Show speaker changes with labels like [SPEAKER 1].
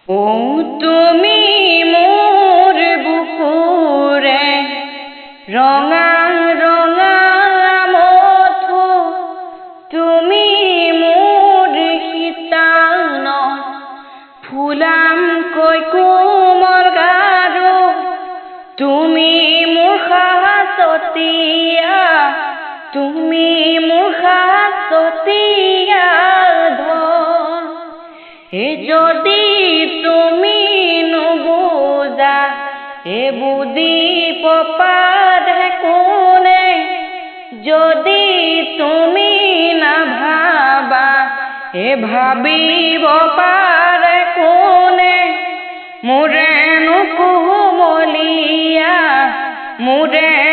[SPEAKER 1] ও তুমি মোর বুকুরে রঙা রঙা মথু, তুমি মোর শীতান ফুলাম কৈ কোমল গাৰু, তুমি মোৰ সাহসতীয়া, তুমি মোৰ সাহসতীয়া ধন। যদি তুমি নুবুজা এ বুজিব পাৰে কোনে, যদি তুমি নাভাবা এ ভাবিব পাৰে কোনে, মোৰেনো কুমলীয়া মোৰে